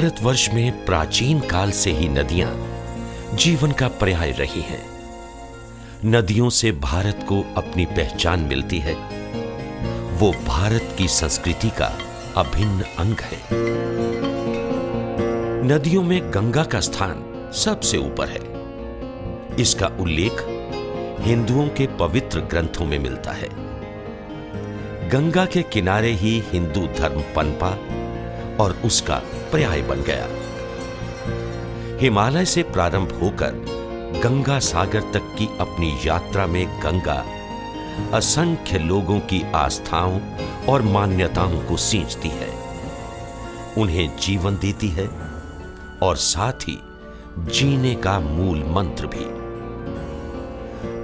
भारतवर्ष में प्राचीन काल से ही नदियां जीवन का पर्याय रही हैं। नदियों से भारत को अपनी पहचान मिलती है। वो भारत की संस्कृति का अभिन्न अंग है। नदियों में गंगा का स्थान सबसे ऊपर है। इसका उल्लेख हिंदुओं के पवित्र ग्रंथों में मिलता है। गंगा के किनारे ही हिंदू धर्म पनपा और उसका पर्याय बन गया। हिमालय से प्रारंभ होकर गंगा सागर तक की अपनी यात्रा में गंगा असंख्य लोगों की आस्थाओं और मान्यताओं को सींचती है, उन्हें जीवन देती है और साथ ही जीने का मूल मंत्र भी।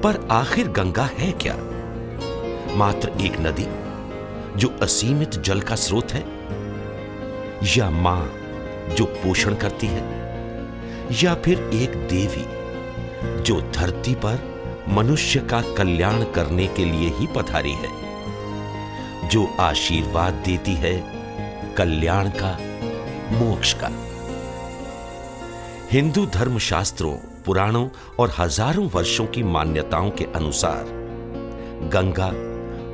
पर आखिर गंगा है क्या? मात्र एक नदी जो असीमित जल का स्रोत है, या मां जो पोषण करती है, या फिर एक देवी जो धरती पर मनुष्य का कल्याण करने के लिए ही पधारी है, जो आशीर्वाद देती है कल्याण का, मोक्ष का। हिंदू धर्मशास्त्रों, पुराणों और हजारों वर्षों की मान्यताओं के अनुसार गंगा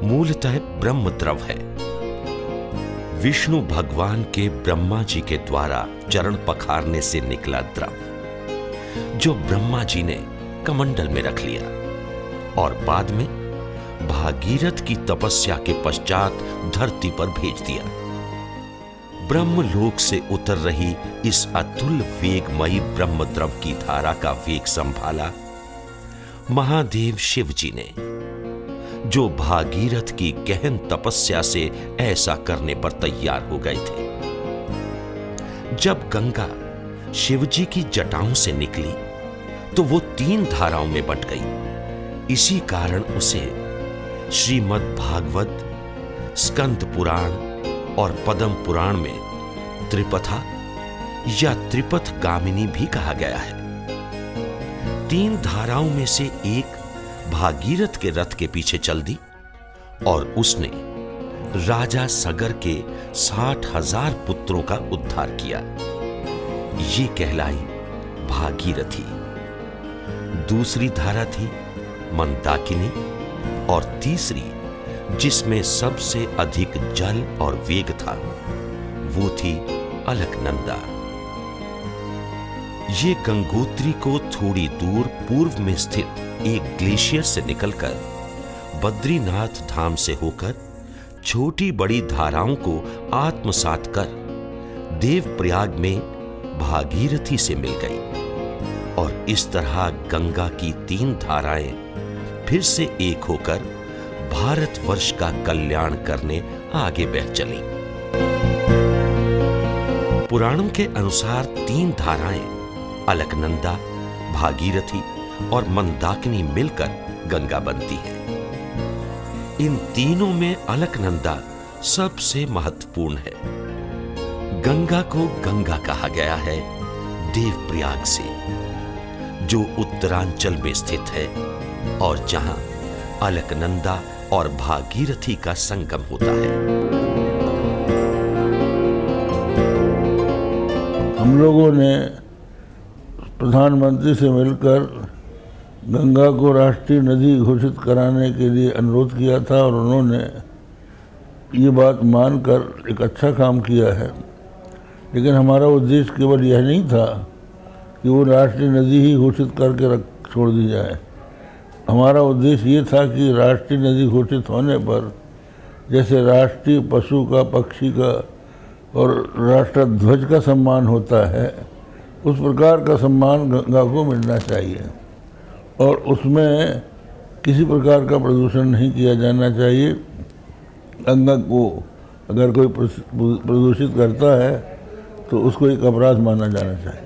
मूलतः ब्रह्म द्रव है। विष्णु भगवान के ब्रह्मा जी के द्वारा चरण पखारने से निकला द्रव, जो ब्रह्मा जी ने कमंडल में रख लिया और बाद में भागीरथ की तपस्या के पश्चात धरती पर भेज दिया। ब्रह्मलोक से उतर रही इस अतुल वेगमयी ब्रह्म द्रव की धारा का वेग संभाला महादेव शिव जी ने, जो भागीरथ की गहन तपस्या से ऐसा करने पर तैयार हो गए थे। जब गंगा शिवजी की जटाओं से निकली तो वो 3 धाराओं में बंट गई। इसी कारण उसे श्रीमद् भागवत, स्कंद पुराण और पद्म पुराण में त्रिपथा या त्रिपथ गामिनी भी कहा गया है। 3 धाराओं में से एक भागीरथ के रथ के पीछे चल दी और उसने राजा सगर के 60,000 पुत्रों का उद्धार किया। ये कहलाई भागीरथी। दूसरी धारा थी मंदाकिनी और तीसरी, जिसमें सबसे अधिक जल और वेग था, वो थी अलकनंदा। ये गंगोत्री को थोड़ी दूर पूर्व में स्थित एक ग्लेशियर से निकलकर बद्रीनाथ धाम से होकर छोटी बड़ी धाराओं को आत्मसात कर देवप्रयाग में भागीरथी से मिल गई और इस तरह गंगा की 3 धाराएं फिर से एक होकर भारतवर्ष का कल्याण करने आगे बह चली। पुराणों के अनुसार 3 धाराएं अलकनंदा, भागीरथी और मंदाकिनी मिलकर गंगा बनती है। इन तीनों में अलकनंदा सबसे महत्वपूर्ण है। गंगा को गंगा कहा गया है देवप्रयाग से, जो उत्तरांचल में स्थित है और जहां अलकनंदा और भागीरथी का संगम होता है। हम लोगों ने प्रधानमंत्री से मिलकर गंगा को राष्ट्रीय नदी घोषित कराने के लिए अनुरोध किया था और उन्होंने ये बात मानकर एक अच्छा काम किया है। लेकिन हमारा उद्देश्य केवल यह नहीं था कि वो राष्ट्रीय नदी ही घोषित करके छोड़ दी जाए। हमारा उद्देश्य ये था कि राष्ट्रीय नदी घोषित होने पर जैसे राष्ट्रीय पशु का, पक्षी का और राष्ट्रध्वज का सम्मान होता है, उस प्रकार का सम्मान गंगा को मिलना चाहिए और उसमें किसी प्रकार का प्रदूषण नहीं किया जाना चाहिए। गंगा को अगर कोई प्रदूषित करता है तो उसको एक अपराध माना जाना चाहिए।